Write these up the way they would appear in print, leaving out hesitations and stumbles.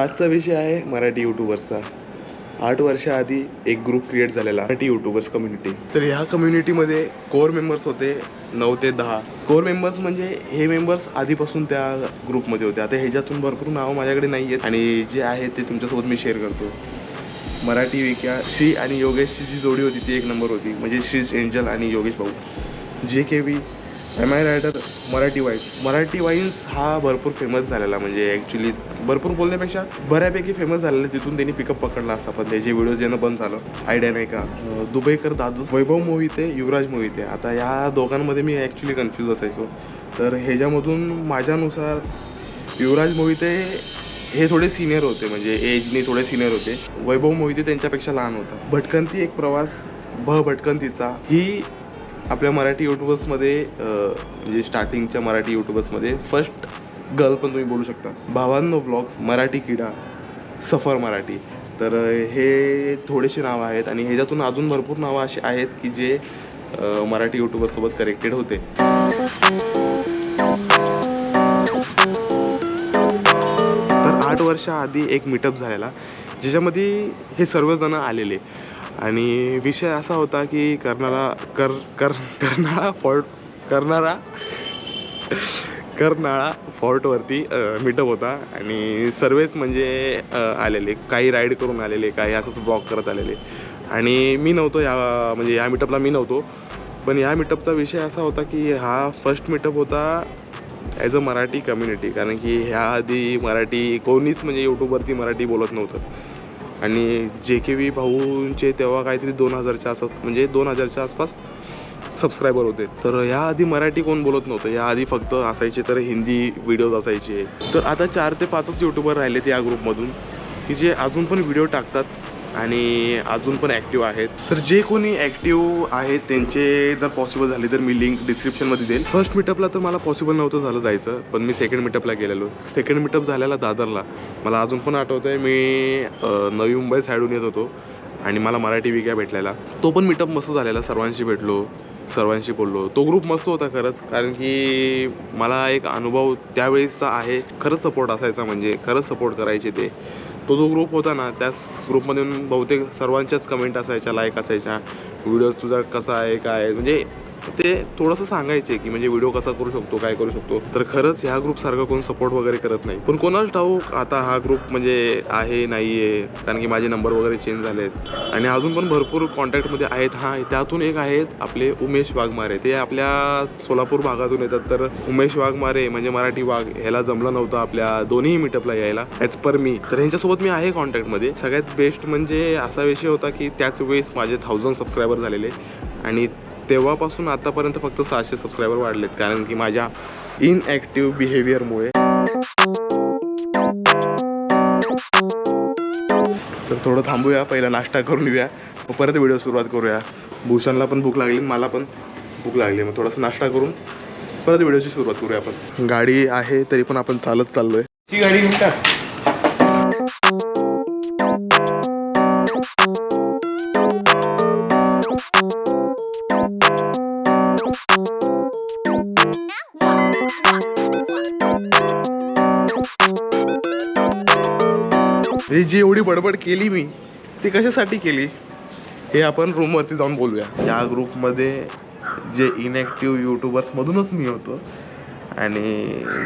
आजचा विषय आहे मराठी यूट्यूबर्सचा. 8 वर्षाआधी एक ग्रुप क्रिएट झालेला मराठी यूट्यूबर्स कम्युनिटी. तर ह्या कम्युनिटीमध्ये कोर मेंबर्स होते 9 ते 10. कोर मेंबर्स म्हणजे हे मेंबर्स आधीपासून त्या ग्रुपमध्ये होते. आता ह्याच्यातून भरपूर नावं माझ्याकडे नाही आहेत आणि जे आहेत ते तुमच्यासोबत मी शेअर करतो. मराठी विक्या श्री आणि योगेशची जी जोडी होती ती एक नंबर होती. म्हणजे श्री एंजल आणि योगेश भाऊ. JKV, MI rider, Marathi wines हा भरपूर फेमस झालेला. म्हणजे ॲक्च्युली भरपूर बोलण्यापेक्षा बऱ्यापैकी फेमस झालेलं. तिथून त्यांनी पिकअप पकडला असता पण त्याचे व्हिडिओज येणं बंद झालं. आयडिया नाही का. दुबईकर दादू, वैभव मोहिते, युवराज मोहिते. आता या दोघांमध्ये मी ॲक्च्युली कन्फ्यूज असायचो. तर ह्याच्यामधून माझ्यानुसार युवराज मोहिते हे थोडे सिनियर होते. म्हणजे एजनी थोडे सिनियर होते. वैभव मोहिते त्यांच्यापेक्षा लहान होता. भटकंती एक प्रवास भटकंतीचा ही आपल्या मराठी यूट्यूबर्समध्ये म्हणजे स्टार्टिंगच्या मराठी यूट्यूबर्समध्ये फर्स्ट गर्ल पण तुम्ही बोलू शकता. भावांनो व्लॉग्स, मराठी किडा, सफर मराठी. तर हे थोडेसे नावं आहेत आणि ह्याच्यातून अजून भरपूर नावं अशी आहेत की जे मराठी यूट्यूबर्ससोबत कनेक्टेड होते. तर 8 वर्षाआधी एक मीटअप झालेला ज्याच्यामध्ये हे सर्वजण आलेले आणि विषय असा होता की कर्नाळा फोर्टवरती मीटअप होता आणि सर्वच म्हणजे आलेले. काही राईड करून आलेले, काही असंच ब्लॉग करत आलेले. आणि मी नव्हतो या मीटअपला मी नव्हतो. पण या मीटअपचा विषय असा होता की हा फर्स्ट मीटअप होता ॲज अ मराठी कम्युनिटी. कारण की ह्याआधी मराठी कोणीच म्हणजे यूट्यूबवरती मराठी बोलत नव्हतं. आणि JKV भाऊंचे तेव्हा काहीतरी 2000च्या आसपास म्हणजे 2000च्या आसपास सबस्क्रायबर होते. तर याआधी मराठी कोण बोलत नव्हतं. याआधी फक्त असायचे तर हिंदी व्हिडिओज असायचे. तर आता 4 ते 5च यूट्यूबर राहिलेत या ग्रुपमधून की जे अजून पण व्हिडिओ टाकतात आणि अजून पण ॲक्टिव्ह आहेत. तर जे कोणी ॲक्टिव्ह आहेत त्यांचे जर पॉसिबल झाले तर मी लिंक डिस्क्रिप्शनमध्ये देईल. फर्स्ट मीटअपला तर मला पॉसिबल नव्हतं झालं जायचं. पण मी सेकंड मीटअपला गेलेलो. सेकंड मीटअप झालेला दादरला. मला अजून पण आठवतं आहे मी नवी मुंबई साईडून येत होतो आणि मला मराठी विक्या भेटलेला. तो पण मीटअप मस्त झालेला. सर्वांशी भेटलो, सर्वांशी बोललो. तो ग्रुप मस्त होता खरंच. कारण की मला एक अनुभव त्यावेळेसचा आहे. खरंच सपोर्ट असायचा. म्हणजे खरंच सपोर्ट करायचे ते. तो जो ग्रुप होता ना त्याच ग्रुपमधून बहुतेक सर्वांच्याच कमेंट असायच्या, लाईक असायच्या. व्हिडिओज तुझा कसा आहे काय आहे म्हणजे ते थोडंसं सांगायचे की म्हणजे व्हिडिओ कसा करू शकतो, काय करू शकतो. तर खरंच ह्या ग्रुपसारखं कोण सपोर्ट वगैरे करत नाही. पण कोणाच ठाऊक आता हा ग्रुप म्हणजे आहे नाही आहे. कारण की माझे नंबर वगैरे चेंज झालेत आणि अजून पण भरपूर कॉन्टॅक्टमध्ये आहेत. त्यातून एक आहेत आपले उमेश वाघमारे. ते आपल्या सोलापूर भागातून येतात. तर उमेश वाघमारे म्हणजे मराठी वाघ ह्याला जमलं नव्हतं आपल्या दोन्ही मीटअपला यायला ॲज पर मी. तर ह्यांच्यासोबत मी आहे कॉन्टॅक्टमध्ये. सगळ्यात बेस्ट म्हणजे असा विषय होता की त्याच वेळेस माझे 1000 सबस्क्रायबर झालेले आणि तेव्हापासून आतापर्यंत फक्त 600 सबस्क्रायबर वाढलेत. कारण की माझ्या इनॲक्टिव्ह बिहेवियरमुळे. तर थोडं थांबूया, पहिला नाश्ता करून घेऊया, मग परत व्हिडिओ सुरुवात करूया. भूषणला पण भूक लागली, मला पण भूक लागली. मग थोडासा नाश्ता करून परत व्हिडिओची सुरुवात करूया आपण. गाडी आहे तरी पण आपण चालत चाललोय. ती गाडी घेऊन टाक. जी एवढी बडबड केली मी ती कशासाठी केली हे आपण रूमवरती जाऊन बोलूया. या ग्रुपमध्ये जे इनॲक्टिव्ह यूट्यूबर्समधूनच मी होतो. आणि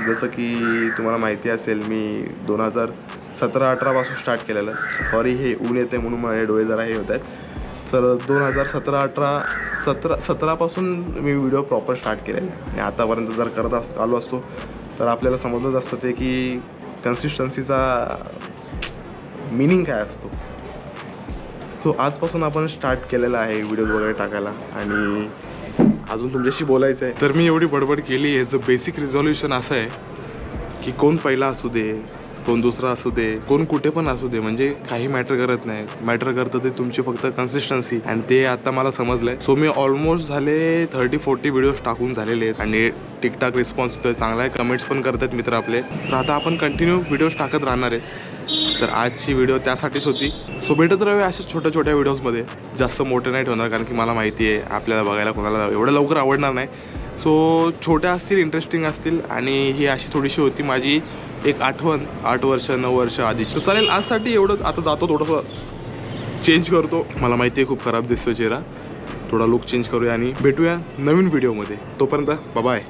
जसं की तुम्हाला माहिती असेल मी 2017-18 पासून स्टार्ट केलेलं. सॉरी हे ऊन येते म्हणून माझे डोळे जरा हे होत आहेत. तर 2017 पासून मी व्हिडिओ प्रॉपर स्टार्ट केलेला आहे आणि आतापर्यंत जर करत आलो असतो तर आपल्याला समजलंच असतं ते की कन्सिस्टन्सीचा मीनिंग काय असतो. सो आजपासून आपण स्टार्ट केलेलं आहे व्हिडिओज वगैरे टाकायला आणि अजून तुमच्याशी बोलायचं आहे. तर मी एवढी बडबड केली. याचं बेसिक रिझॉल्युशन असं आहे की कोण पहिला असू दे, कोण दुसरा असू दे, कोण कुठे पण असू दे, म्हणजे काही मॅटर करत नाही. मॅटर करतं ते तुमची फक्त कन्सिस्टन्सी आणि ते आता मला समजलं आहे. सो मी ऑलमोस्ट झाले 30-40 व्हिडिओज टाकून झालेले आहेत आणि ठीकठाक रिस्पॉन्स होतो आहे. चांगला आहे. कमेंट्स पण करतात मित्र आपले. तर आता आपण कंटिन्यू व्हिडिओज टाकत राहणार आहे. तर आजची व्हिडिओ त्यासाठीच होती. सो भेटत राहूया अशा छोट्या छोट्या व्हिडिओजमध्ये. जास्त मोठे नाही ठेवणार कारण की मला माहिती आहे आपल्याला बघायला कोणाला एवढं लवकर आवडणार नाही. सो छोट्या असतील, इंटरेस्टिंग असतील आणि ही अशी थोडीशी होती माझी एक आठवण 8 वर्ष 9 वर्ष आधी. तर चालेल आजसाठी एवढंच. आता जातो थोडंसं चेंज करतो. मला माहिती आहे खूप खराब दिसतो चेहरा. थोडा लुक चेंज करूया आणि भेटूया नवीन व्हिडिओमध्ये. तोपर्यंत बाय.